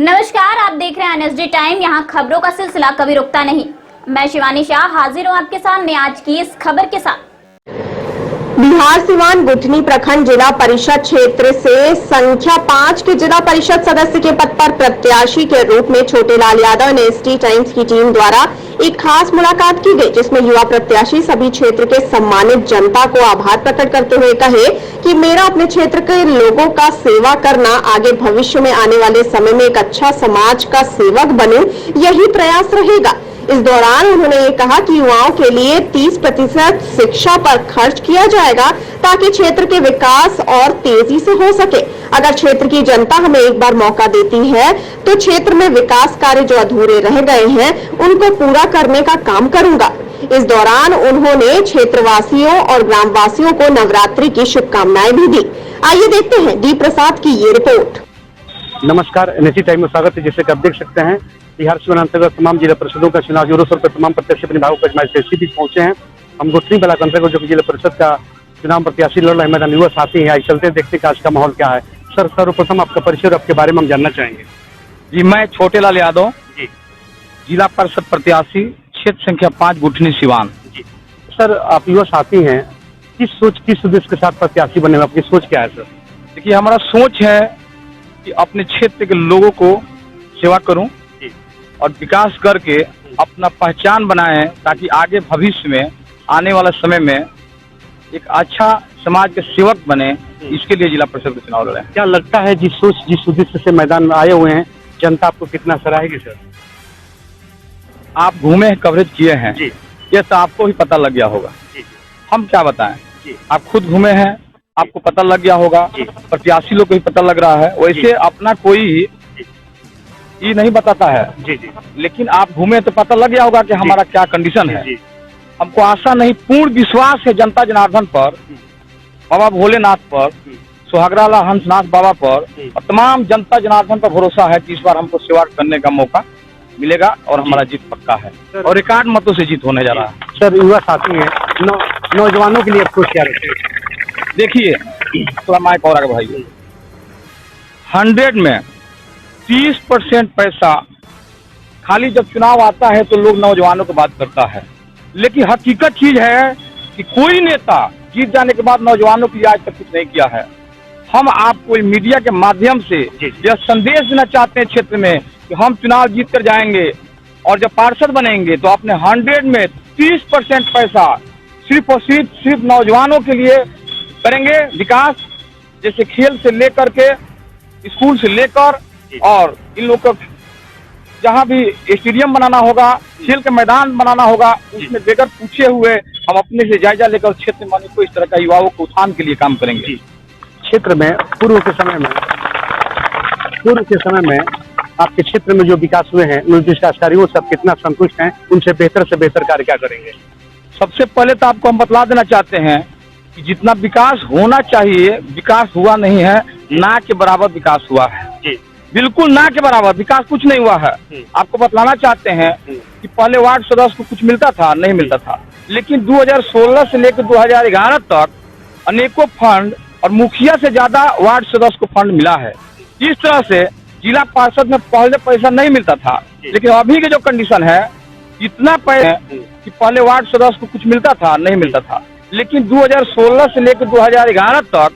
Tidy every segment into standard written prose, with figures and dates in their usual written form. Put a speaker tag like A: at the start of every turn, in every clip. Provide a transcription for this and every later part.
A: नमस्कार, आप देख रहे हैं एनएसडी टाइम। यहाँ खबरों का सिलसिला कभी रुकता नहीं। मैं शिवानी शाह हाजिर हूँ आपके सामने आज की इस खबर के साथ।
B: बिहार सिवान गुठनी प्रखंड जिला परिषद क्षेत्र से संख्या 5 के जिला परिषद सदस्य के पद पर प्रत्याशी के रूप में छोटेलाल यादव एनएसडी टाइम्स की टीम द्वारा एक खास मुलाकात की गई, जिसमें युवा प्रत्याशी सभी क्षेत्र के सम्मानित जनता को आभार प्रकट करते हुए कहे कि मेरा अपने क्षेत्र के लोगों का सेवा करना, आगे भविष्य में आने वाले समय में एक अच्छा समाज का सेवक बनूं, यही प्रयास रहेगा। इस दौरान उन्होंने ये कहा कि युवाओं के लिए 30% शिक्षा पर खर्च किया जाएगा ताकि क्षेत्र के विकास और तेजी से हो सके। अगर क्षेत्र की जनता हमें एक बार मौका देती है तो क्षेत्र में विकास कार्य जो अधूरे रह गए हैं उनको पूरा करने का काम करूंगा। इस दौरान उन्होंने क्षेत्रवासियों और ग्रामवासियों को नवरात्रि की शुभकामनाएं भी दी। आइए देखते हैं डी प्रसाद की ये रिपोर्ट।
C: नमस्कार, एनएसडी टाइम में स्वागत है। जैसे कि आप देख सकते हैं, बिहार सिवान अंतर्गत तमाम जिला परिषदों का चुनाव जोरों शोर पर तमाम प्रत्याशी अपने भागों का भी पहुंचे हैं। हम गुठनी ब्लॉक अंतर्गत जो जिला परिषद का चुनाव प्रत्याशी लड़ रहे हैं, मैदान युवा साथी हैं। आज चलते हैं, देखते हैं आज का माहौल क्या है। सर, सर्वप्रथम आपका परिचय और आपके बारे में हम जानना चाहेंगे।
D: जी, मैं छोटेलाल यादव जी, जिला परिषद प्रत्याशी, क्षेत्र संख्या 5 गुठनी सिवान
C: जी। सर, आप युवा साथी हैं, किस उद्देश्य के साथ प्रत्याशी बने हुए, आपकी सोच क्या है सर?
D: देखिए, हमारा सोच है कि अपने क्षेत्र के लोगों को सेवा करूं और विकास करके अपना पहचान बनाएं, ताकि आगे भविष्य में आने वाला समय में एक अच्छा समाज के सेवक बने। इसके लिए जिला परिषद का चुनाव लड़े।
C: क्या लगता है जिस उद्देश्य से मैदान में आए हुए हैं, जनता आपको कितना सराहेगी सर?
D: आप घूमे हैं, कवरेज किए हैं
C: जी,
D: ये तो आपको ही पता लग गया होगा
C: जी।
D: हम क्या बताएं
C: जी।
D: आप खुद घूमे हैं, आपको पता लग गया होगा। प्रत्याशी लोग को ही पता लग रहा है। वैसे अपना कोई ये नहीं बताता है
C: जी जी,
D: लेकिन आप घूमे तो पता लग गया होगा कि हमारा क्या कंडीशन है।
C: जी।
D: हमको आशा नहीं, पूर्ण विश्वास है जनता जनार्दन पर, बाबा भोलेनाथ पर, सुहागराला हंसनाथ बाबा पर और तमाम जनता जनार्दन पर भरोसा है कि इस बार हमको सेवा करने का मौका मिलेगा और हमारा जीत पक्का है और रिकॉर्ड मतों से जीत होने जा रहा है।
C: सर, युवा साथी है, नौजवानों के लिए अप्रोच क्या रहते हैं?
D: देखिए, थोड़ा माइक और आगे भाई। 100 में 30% पैसा खाली जब चुनाव आता है तो लोग नौजवानों की बात करता है, लेकिन हकीकत चीज है कि कोई नेता जीत जाने के बाद नौजवानों के लिए आज तक कुछ नहीं किया है। हम आपको मीडिया के माध्यम से यह संदेश देना चाहते हैं क्षेत्र में कि हम चुनाव जीत कर जाएंगे और जब पार्षद बनेंगे तो अपने 100 में 30% पैसा सिर्फ और सिर्फ नौजवानों के लिए करेंगे। विकास जैसे खेल से लेकर के, स्कूल से लेकर, और इन लोगों को जहाँ भी स्टेडियम बनाना होगा, खेल का मैदान बनाना होगा, उसमें बगैर पूछे हुए हम अपने से जायजा लेकर क्षेत्र में को इस तरह का युवाओं को उत्थान के लिए काम करेंगे।
C: क्षेत्र में पूर्व के समय में आपके क्षेत्र में जो विकास हुए हैं, उन अधिकारियों से आप कितना संतुष्ट हैं? उनसे बेहतर से बेहतर कार्य क्या करेंगे?
D: सबसे पहले तो आपको हम बतला देना चाहते हैं कि जितना विकास होना चाहिए विकास हुआ नहीं है, ना के बराबर विकास हुआ है जी। बिल्कुल ना के बराबर विकास कुछ नहीं हुआ है। आपको बतलाना चाहते हैं कि पहले वार्ड सदस्य को कुछ मिलता था, नहीं मिलता था, लेकिन 2016 से लेकर 2011 तक अनेकों फंड और मुखिया से ज्यादा वार्ड सदस्य को फंड मिला है। इस तरह से जिला पार्षद में पहले पैसा नहीं मिलता था, लेकिन अभी के जो कंडीशन है, इतना पैसा कि पहले वार्ड सदस्य को कुछ मिलता था, नहीं मिलता था, लेकिन 2016 से लेकर 2011 तक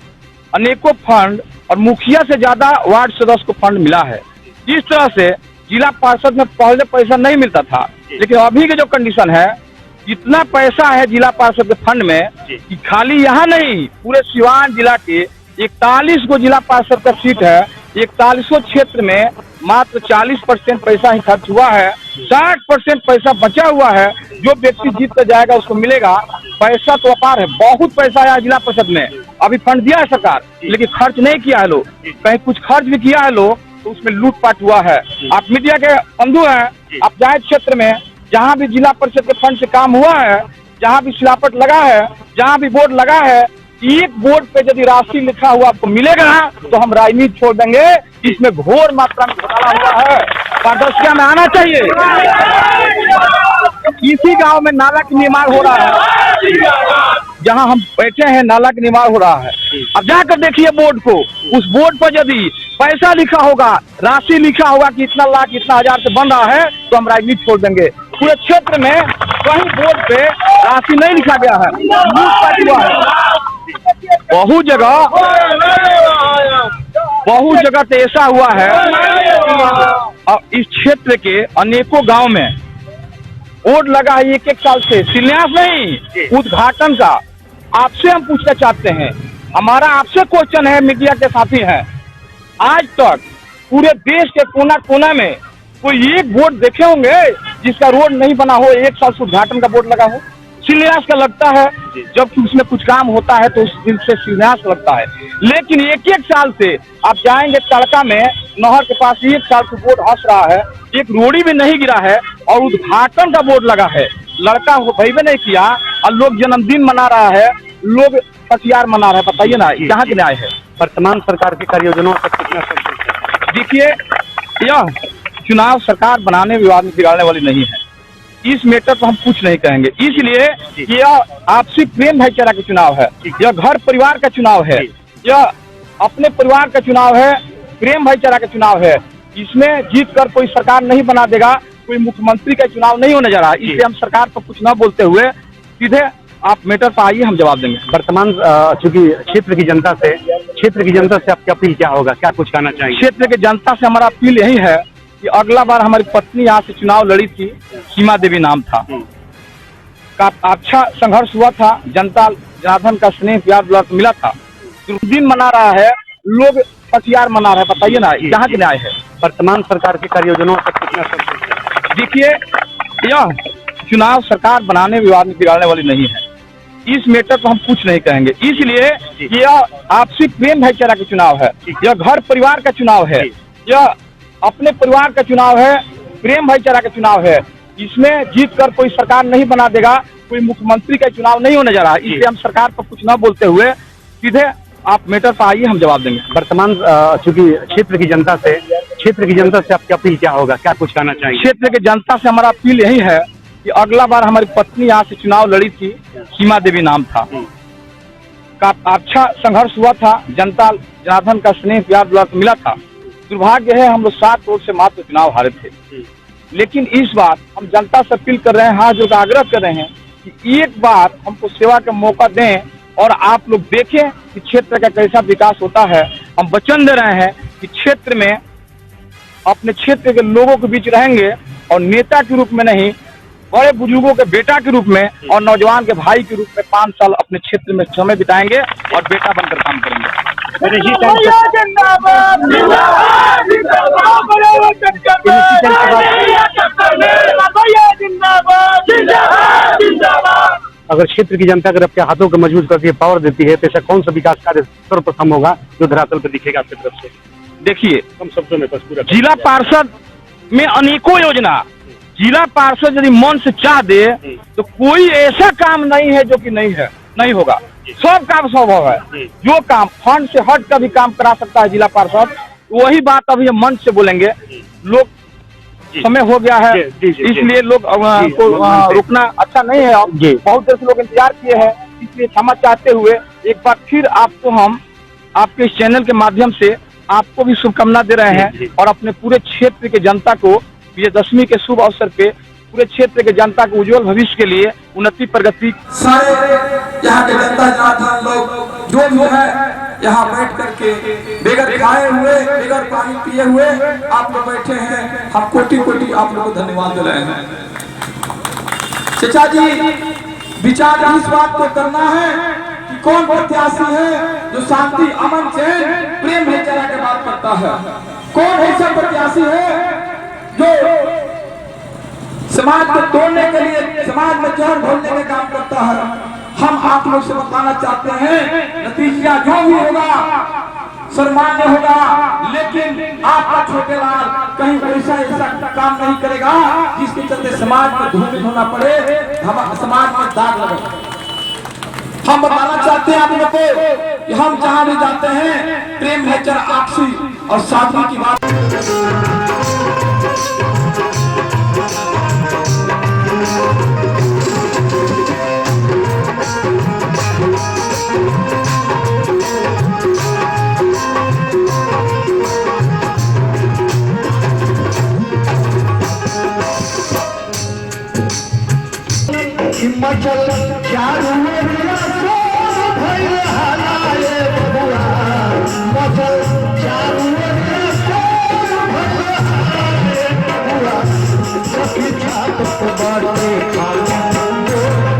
D: अनेकों फंड और मुखिया से ज्यादा वार्ड सदस्य को फंड मिला है। इस तरह से जिला पार्षद में पहले पैसा नहीं मिलता था, लेकिन अभी के जो कंडीशन है, इतना पैसा है जिला पार्षद के फंड में कि खाली यहाँ नहीं, पूरे सिवान जिला के 41 को जिला पार्षद का सीट है। 41 क्षेत्र में मात्र 40% पैसा ही खर्च हुआ है। 60% पैसा बचा हुआ है। जो व्यक्ति जीत कर जाएगा उसको मिलेगा। पैसा तो अपार है, बहुत पैसा आया जिला परिषद में। अभी फंड दिया है सरकार, लेकिन खर्च नहीं किया है लोग। कहीं कुछ खर्च भी किया है लोग तो उसमें लूटपाट हुआ है। आप मीडिया के बंधु हैं, आप जाए क्षेत्र में जहाँ भी जिला परिषद के फंड से काम हुआ है, जहाँ भी शिलापट लगा है, जहाँ भी बोर्ड लगा है, एक बोर्ड पे यदि राशि लिखा हुआ आपको मिलेगा तो हम राजनीति छोड़ देंगे। इसमें घोर मात्रा में घोटाला हुआ है, पारदर्शिता में आना चाहिए। इसी गांव में नाला का निर्माण हो रहा है, जहां हम बैठे हैं नाला का निर्माण हो रहा है। अब जाकर देखिए बोर्ड को, उस बोर्ड पर यदि पैसा लिखा होगा, राशि लिखा होगा कि इतना लाख इतना हजार से बन रहा है तो हम राजनीति छोड़ देंगे। पूरे क्षेत्र में कहीं बोर्ड पे राशि नहीं लिखा गया है, लूटपाट हुआ है। बहुत जगह तो ऐसा हुआ है। अब इस क्षेत्र के अनेकों गांव में बोर्ड लगा है 1-1 साल से, शिलान्यास नहीं, उद्घाटन का। आपसे हम पूछना चाहते हैं, हमारा आपसे क्वेश्चन है, मीडिया के साथी हैं, आज तक पूरे देश के कोना कोना में कोई एक बोर्ड देखे होंगे जिसका रोड नहीं बना हो, 1 साल से उद्घाटन का बोर्ड लगा हो? शिलान्यास का लगता है, जब उसमें कुछ काम होता है तो उस दिन से शिलान्यास लगता है। लेकिन 1-1 साल से आप जाएंगे तड़का में नहर के पास 1 साल से बोर्ड हंस रहा है, एक रोड़ी भी नहीं गिरा है और उद्घाटन का बोर्ड लगा है। लड़का भैया नहीं किया और लोग जन्मदिन मना रहा है, लोग हथियार मना रहा है। बताइए ना, कहाँ के न्याय है?
C: वर्तमान सरकार की कार्य योजनाओं पर कितना संतुष्ट?
D: देखिए, यह चुनाव सरकार बनाने विवाद में बिगाड़ने वाली नहीं है। इस मैटर पर हम कुछ नहीं कहेंगे, इसलिए यह आपसी प्रेम भाईचारा का चुनाव है, यह घर परिवार का चुनाव है, यह अपने परिवार का चुनाव है, प्रेम भाईचारा का चुनाव है। इसमें जीत कर कोई सरकार नहीं बना देगा, कोई मुख्यमंत्री का चुनाव नहीं होने जा रहा। इसलिए हम सरकार पर कुछ न बोलते हुए सीधे आप मैटर पर आइए, हम जवाब देंगे।
C: वर्तमान चूंकि क्षेत्र की जनता से आपकी अपील क्या होगा, क्या कुछ कहना चाहिए?
D: क्षेत्र के जनता से हमारा अपील यही है कि अगला बार हमारी पत्नी यहाँ से चुनाव लड़ी थी, सीमा देवी नाम था, का अच्छा संघर्ष हुआ था, जनता जनार्दन का स्नेह प्यार दुलार मिला था। दिन मना रहा है, लोग हथियार मना रहे हैं। बताइए ना, कहाँ के न्याय है?
C: वर्तमान सरकार की कार्य योजनाओं पर कितना संतुष्ट है?
D: देखिए, यह चुनाव सरकार बनाने विवाद में बिगाड़ने वाली नहीं है। इस मैटर पर हम कुछ नहीं कहेंगे, इसलिए यह आपसी प्रेम भाईचारा का चुनाव है, यह घर परिवार का चुनाव है, यह अपने परिवार का चुनाव है, प्रेम भाईचारा का चुनाव है। इसमें जीत कर कोई सरकार नहीं बना देगा, कोई मुख्यमंत्री का चुनाव नहीं होने जा रहा। इसलिए हम सरकार पर कुछ न बोलते हुए सीधे आप मैटर पर आइए, हम जवाब देंगे।
C: वर्तमान चूंकि क्षेत्र की जनता से आपकी अपील क्या होगा, क्या कुछ कहना चाहिए?
D: क्षेत्र के जनता से हमारा अपील यही है कि अगला बार हमारी पत्नी यहाँ से चुनाव लड़ी थी, सीमा देवी नाम था, का अच्छा संघर्ष हुआ था, जनता जनार्दन का स्नेह प्यार दुलार मिला था। दुर्भाग्य है, हम लोग 7 वोट से मात्र चुनाव हारे थे। लेकिन इस बार हम जनता से अपील कर रहे हैं, हाथ जोड़ आग्रह कर रहे हैं कि एक बार हमको सेवा का मौका दें और आप लोग देखें कि क्षेत्र का कैसा विकास होता है। हम वचन दे रहे हैं कि क्षेत्र में अपने क्षेत्र के लोगों के बीच रहेंगे और नेता के रूप में नहीं, बड़े बुजुर्गों के बेटा के रूप में और नौजवान के भाई के रूप में 5 साल अपने क्षेत्र में समय बिताएंगे और बेटा बनकर काम करेंगे।
C: अगर क्षेत्र की जनता अगर अपने हाथों को मजबूत करके पावर देती है तो ऐसा कौन सा विकास कार्य सर्वप्रथम होगा जो धरातल पर दिखेगा आपकी तरफ से?
D: देखिए,
C: कम शब्दों में पूरा
D: जिला पार्षद में अनेकों योजना, जिला पार्षद यदि मन से चाह दे तो कोई ऐसा काम नहीं है जो कि नहीं होगा। सब काम संभव है। जो काम फंड से हट कर भी काम करा सकता है जिला पार्षद, वही बात अभी हम मंच से बोलेंगे। लोग समय हो गया है, इसलिए लोग को रुकना अच्छा नहीं है। बहुत देर से लोग इंतजार किए हैं, इसलिए क्षमा चाहते हुए एक बार फिर आपको हम आपके इस चैनल के माध्यम से आपको भी शुभकामना दे रहे हैं और अपने पूरे क्षेत्र के जनता को विजयदशमी के शुभ अवसर पे पूरे क्षेत्र के जनता को उज्जवल भविष्य के लिए उन्नति प्रगति
E: सारे यहाँ के जनता जनार्दन लोग जो भी है यहाँ बैठ करके बेगर खाए हुए बेगर पानी पिए हुए आप लोग बैठे हैं। हम कोटि कोटि आप लोग को धन्यवाद दे रहे हैं। चाचा जी, विचार इस बात को करना है कि कौन प्रत्याशी है जो शांति अमन चैन प्रेम भाईचारा के बात करता है, कौन ऐसा प्रत्याशी है जो समाज को तोड़ने के लिए समाज में जहर घोलने का काम करता है। हम आप लोग से बताना चाहते हैं, नतीजा जो भी होगा सम्मान्य होगा, लेकिन आपका छोटे लाल कहीं ऐसा काम नहीं करेगा जिसके चलते समाज में धूमिल होना पड़े, समाज में दाग लगे। हम बताना चाहते हैं आप लोग को कि हम जहां भी जाते हैं प्रेम भाईचारा आपसी और सादगी की बात
F: मचल चारू ओरिया सोर भइल हलाए बबुआ मचल चारू ओरिया सोर भइल हलाए बबुआ सखी छाप पर बाटे खाली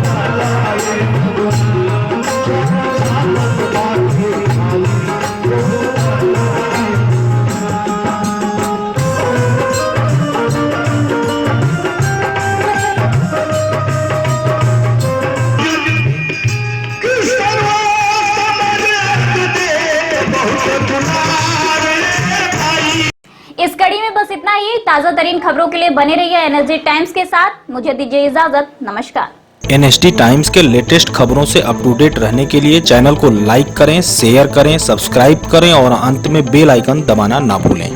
F: हलाए बबुआ छाप पर बाटे
A: इस कड़ी में बस इतना ही। ताजा तरीन खबरों के लिए बने रहिए एनएसडी टाइम्स के साथ। मुझे दीजिए इजाजत, नमस्कार।
G: एनएसडी टाइम्स के लेटेस्ट खबरों से अप टू डेट रहने के लिए चैनल को लाइक करें, शेयर करें, सब्सक्राइब करें और अंत में बेल आइकन दबाना ना भूलें।